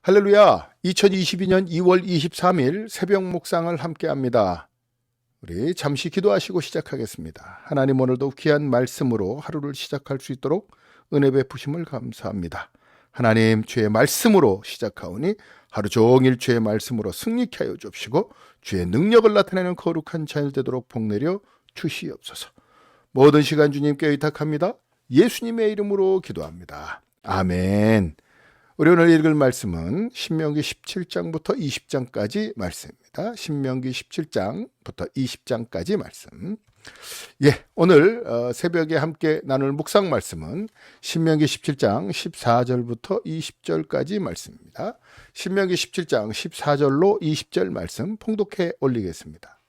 할렐루야. 2022년 2월 23일 새벽 묵상을 함께합니다. 우리 잠시 기도하시고 시작하겠습니다. 하나님, 오늘도 귀한 말씀으로 하루를 시작할 수 있도록 은혜 베푸심을 감사합니다. 하나님, 주의 말씀으로 시작하오니 하루 종일 주의 말씀으로 승리케 하여 주옵시고 주의 능력을 나타내는 거룩한 자녀 되도록 복내려 주시옵소서. 모든 시간 주님께 의탁합니다. 예수님의 이름으로 기도합니다. 아멘. 우리 오늘 읽을 말씀은 신명기 17장부터 20장까지 말씀입니다. 신명기 17장부터 20장까지 말씀. 오늘 새벽에 함께 나눌 묵상 말씀은 신명기 17장 14절부터 20절까지 말씀입니다. 신명기 17장 14절로 20절 말씀 봉독해 올리겠습니다.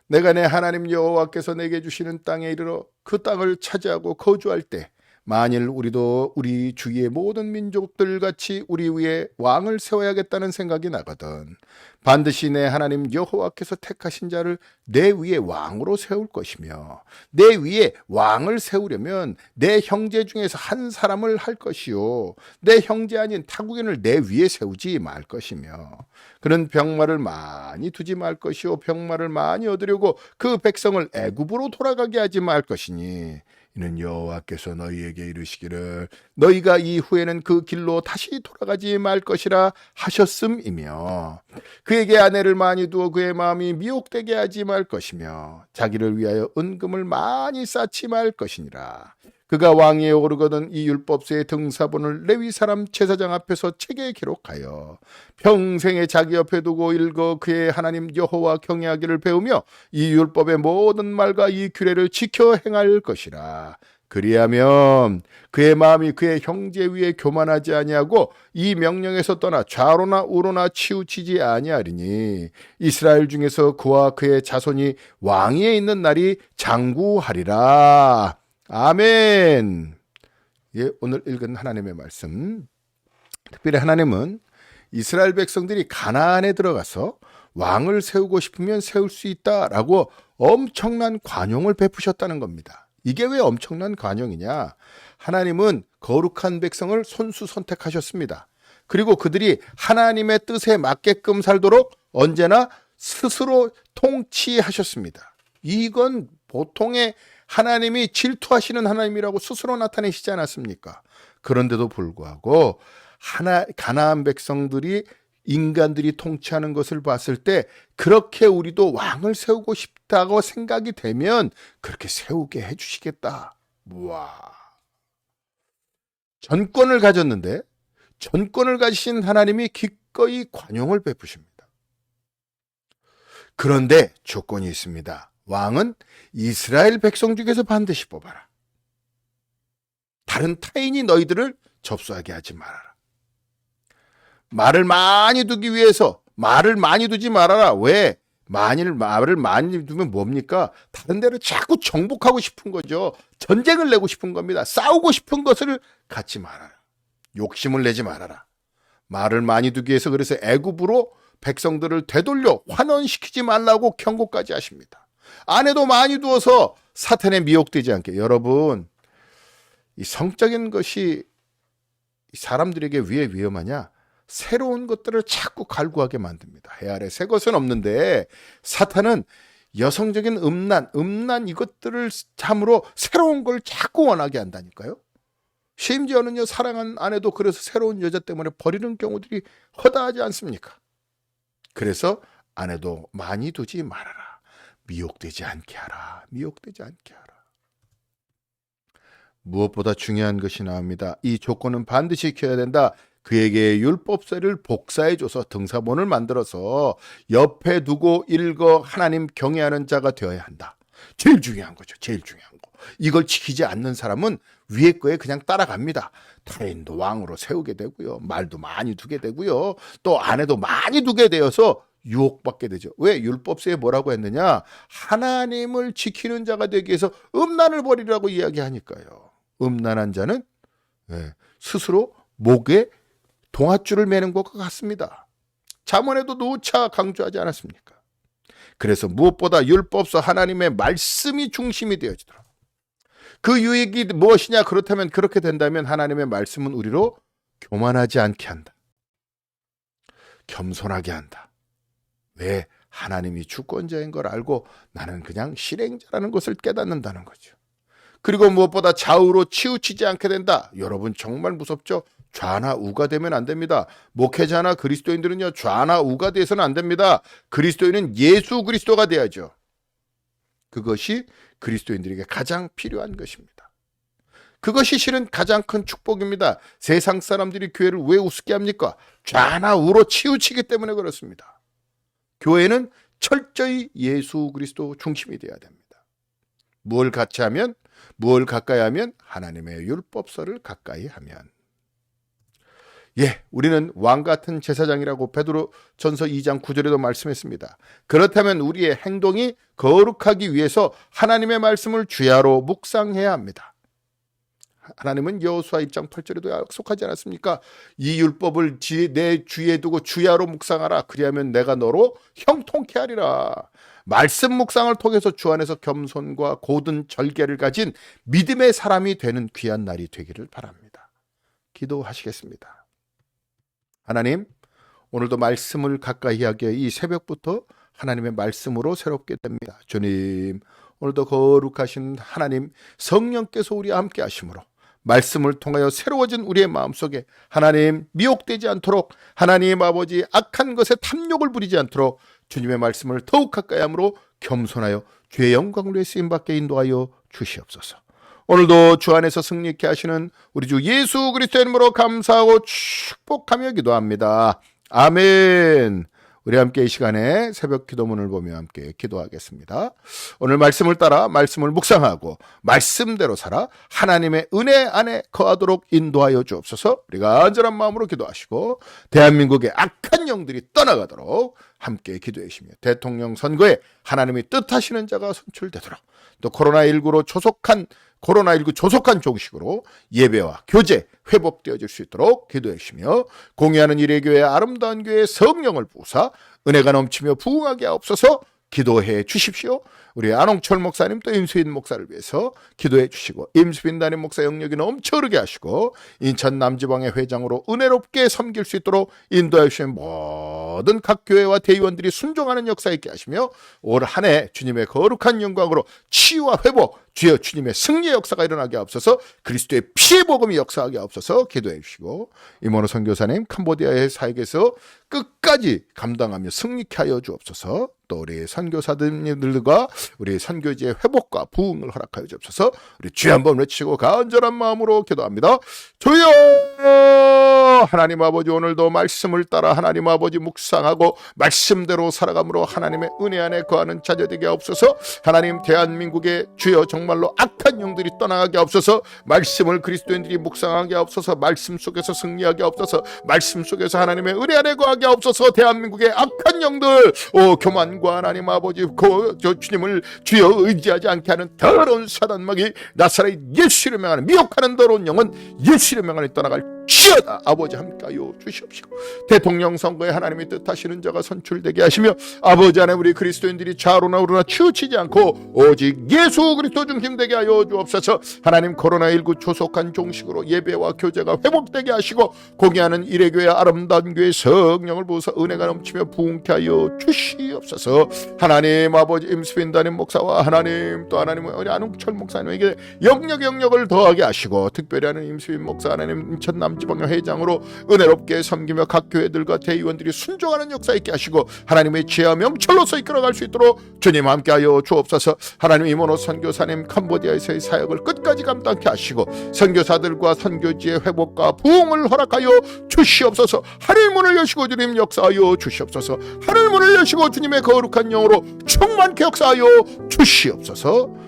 내가 내 하나님 여호와께서 내게 주시는 땅에 이르러 그 땅을 차지하고 거주할 때 만일 우리도 우리 주위의 모든 민족들 같이 우리 위에 왕을 세워야겠다는 생각이 나거든 반드시 내 하나님 여호와께서 택하신 자를 내 위에 왕으로 세울 것이며 내 위에 왕을 세우려면 내 형제 중에서 한 사람을 할 것이요 내 형제 아닌 타국인을 내 위에 세우지 말 것이며 그는 병마를 많이 두지 말 것이요 병마를 많이 얻으려고 그 백성을 애굽으로 돌아가게 하지 말 것이니 이는 여호와께서 너희에게 이르시기를 너희가 이후에는 그 길로 다시 돌아가지 말 것이라 하셨음이며 그에게 아내를 많이 두어 그의 마음이 미혹되게 하지 말 것이며 자기를 위하여 은금을 많이 쌓지 말 것이니라. 그가 왕위에 오르거든 이 율법서의 등사본을 레위 사람 제사장 앞에서 책에 기록하여 평생에 자기 옆에 두고 읽어 그의 하나님 여호와 경외하기를 배우며 이 율법의 모든 말과 이 규례를 지켜 행할 것이라. 그리하면 그의 마음이 그의 형제 위에 교만하지 아니하고 이 명령에서 떠나 좌로나 우로나 치우치지 아니하리니 이스라엘 중에서 그와 그의 자손이 왕위에 있는 날이 장구하리라. 아멘. 오늘 읽은 하나님의 말씀. 특별히 하나님은 이스라엘 백성들이 가나안에 들어가서 왕을 세우고 싶으면 세울 수 있다라고 엄청난 관용을 베푸셨다는 겁니다. 이게 왜 엄청난 관용이냐? 하나님은 거룩한 백성을 손수 선택하셨습니다. 그리고 그들이 하나님의 뜻에 맞게끔 살도록 언제나 스스로 통치하셨습니다. 이건 보통의 하나님이 질투하시는 하나님이라고 스스로 나타내시지 않았습니까? 그런데도 불구하고 가나안 백성들이 인간들이 통치하는 것을 봤을 때 그렇게 우리도 왕을 세우고 싶다고 생각이 되면 그렇게 세우게 해주시겠다. 와, 전권을 가졌는데 전권을 가지신 하나님이 기꺼이 관용을 베푸십니다. 그런데 조건이 있습니다. 왕은 이스라엘 백성 중에서 반드시 뽑아라. 다른 타인이 너희들을 접수하게 하지 말아라. 말을 많이 두기 위해서 말을 많이 두지 말아라. 왜? 만일 말을 많이 두면 뭡니까? 다른 데를 자꾸 정복하고 싶은 거죠. 전쟁을 내고 싶은 겁니다. 싸우고 싶은 것을 갖지 말아라. 욕심을 내지 말아라. 말을 많이 두기 위해서 그래서 애굽으로 백성들을 되돌려 환원시키지 말라고 경고까지 하십니다. 아내도 많이 두어서 사탄에 미혹되지 않게. 여러분, 이 성적인 것이 사람들에게 왜 위험하냐? 새로운 것들을 자꾸 갈구하게 만듭니다. 해 아래 새 것은 없는데 사탄은 여성적인 음란 이것들을 참으로 새로운 걸 자꾸 원하게 한다니까요. 심지어는요, 사랑한 아내도 그래서 새로운 여자 때문에 버리는 경우들이 허다하지 않습니까? 그래서 아내도 많이 두지 말아라. 미혹되지 않게 하라. 미혹되지 않게 하라. 무엇보다 중요한 것이 나옵니다. 이 조건은 반드시 지켜야 된다. 그에게 율법서를 복사해줘서 등사본을 만들어서 옆에 두고 읽어 하나님 경외하는 자가 되어야 한다. 제일 중요한 거죠. 제일 중요한 거. 이걸 지키지 않는 사람은 위에 거에 그냥 따라갑니다. 타인도 왕으로 세우게 되고요. 말도 많이 두게 되고요. 또 아내도 많이 두게 되어서 유혹받게 되죠. 왜? 율법서에 뭐라고 했느냐? 하나님을 지키는 자가 되기 위해서 음란을 버리라고 이야기하니까요. 음란한 자는 스스로 목에 동아줄을 매는 것과 같습니다. 잠언에도 누차 강조하지 않았습니까? 그래서 무엇보다 율법서 하나님의 말씀이 중심이 되어지더라. 그 유익이 무엇이냐? 그렇다면 그렇게 된다면 하나님의 말씀은 우리로 교만하지 않게 한다. 겸손하게 한다. 왜? 하나님이 주권자인 걸 알고 나는 그냥 실행자라는 것을 깨닫는다는 거죠. 그리고 무엇보다 좌우로 치우치지 않게 된다. 여러분 정말 무섭죠? 좌나 우가 되면 안 됩니다. 목회자나 그리스도인들은요, 좌나 우가 돼서는 안 됩니다. 그리스도인은 예수 그리스도가 돼야죠. 그것이 그리스도인들에게 가장 필요한 것입니다. 그것이 실은 가장 큰 축복입니다. 세상 사람들이 교회를 왜 우습게 합니까? 좌나 우로 치우치기 때문에 그렇습니다. 교회는 철저히 예수 그리스도 중심이 되어야 됩니다. 무엇을 같이 하면, 무엇을 가까이 하면? 하나님의 율법서를 가까이 하면. 우리는 왕 같은 제사장이라고 베드로전서 2장 9절에도 말씀했습니다. 그렇다면 우리의 행동이 거룩하기 위해서 하나님의 말씀을 주야로 묵상해야 합니다. 하나님은 여호수아 1장 8절에도 약속하지 않았습니까? 이 율법을 내 주위에 두고 주야로 묵상하라. 그리하면 내가 너로 형통케 하리라. 말씀 묵상을 통해서 주 안에서 겸손과 고든 절개를 가진 믿음의 사람이 되는 귀한 날이 되기를 바랍니다. 기도하시겠습니다. 하나님, 오늘도 말씀을 가까이 하게 이 새벽부터 하나님의 말씀으로 새롭게 됩니다. 주님, 오늘도 거룩하신 하나님 성령께서 우리와 함께 하심으로 말씀을 통하여 새로워진 우리의 마음속에 하나님 미혹되지 않도록, 하나님 아버지 악한 것에 탐욕을 부리지 않도록 주님의 말씀을 더욱 가까이 함으로 겸손하여 주의 영광을 위해 쓰임받게 인도하여 주시옵소서. 오늘도 주 안에서 승리케 하시는 우리 주 예수 그리스도의 이름으로 감사하고 축복하며 기도합니다. 아멘. 우리 함께 이 시간에 새벽 기도문을 보며 함께 기도하겠습니다. 오늘 말씀을 따라 말씀을 묵상하고 말씀대로 살아 하나님의 은혜 안에 거하도록 인도하여 주옵소서. 우리가 안전한 마음으로 기도하시고 대한민국의 악한 영들이 떠나가도록 함께 기도해 주시며 대통령 선거에 하나님이 뜻하시는 자가 선출되도록, 또 코로나19 조속한 종식으로 예배와 교제 회복되어질 수 있도록 기도해 주시며, 공유하는 일회교회의 아름다운 교회의 성령을 부으사 은혜가 넘치며 부흥하게 하옵소서. 기도해 주십시오. 우리 안홍철 목사님 또 임수빈 목사를 위해서 기도해 주시고, 임수빈 담임 목사 영역이 넘쳐흐르게 하시고 인천 남지방의 회장으로 은혜롭게 섬길 수 있도록 인도해 주시는 모든 각 교회와 대의원들이 순종하는 역사 있게 하시며, 올 한 해 주님의 거룩한 영광으로 치유와 회복, 주여 주님의 승리의 역사가 일어나게 하옵소서. 그리스도의 피의 복음이 역사하게 하옵소서. 기도해 주시고, 이모노 선교사님 캄보디아의 사역에서 끝까지 감당하며 승리케 하여 주옵소서. 또 우리 선교사들과 우리 선교지의 회복과 부흥을 허락하여 주옵소서. 우리 주여 한번 외치고 간절한 마음으로 기도합니다. 주여, 하나님 아버지, 오늘도 말씀을 따라 하나님 아버지 묵상하고 말씀대로 살아감으로 하나님의 은혜 안에 거하는 자녀 되게 하옵소서. 하나님, 대한민국의 주여 정말로 악한 영들이 떠나가게 하옵소서. 말씀을 그리스도인들이 묵상하게 하옵소서. 말씀 속에서 승리하게 하옵소서. 말씀 속에서 하나님의 은혜 안에 거하게 하옵소서. 대한민국의 악한 영들, 교만과 하나님 아버지 주님을 주여 의지하지 않게 하는 더러운 사단마귀 나사렛 예수를 명하는 미혹하는 더러운 영은 예수를 명하는 떠나갈 지어다. 아버지 함께하여 주시옵시고, 대통령 선거에 하나님이 뜻하시는 자가 선출되게 하시며, 아버지 안에 우리 그리스도인들이 좌로나 우로나 치우치지 않고 오직 예수 그리스도 중심되게 하여 주옵소서. 하나님, 코로나19 조속한 종식으로 예배와 교제가 회복되게 하시고, 공유하는 일회교회 아름다운 교회 성령을 부어서 은혜가 넘치며 부흥케 하여 주시옵소서. 하나님 아버지, 임수빈 담임 목사와 하나님 또 하나님 우리 안홍철 목사님에게 영역을 더하게 하시고, 특별히 하는 임수빈 목사 하나님 인천 남지방의 회장으로 은혜롭게 섬기며 각 교회들과 대의원들이 순종하는 역사 있게 하시고, 하나님의 지혜와 명철로서 이끌어갈 수 있도록 주님 함께하여 주옵소서. 하나님, 이모노 선교사님 캄보디아에서의 사역을 끝까지 감당케 하시고, 선교사들과 선교지의 회복과 부흥을 허락하여 주시옵소서. 하늘문을 여시고 주님 역사하여 주시옵소서. 하늘문을 여시고 주님의 거룩한 영으로 충만케 역사하여 주시옵소서.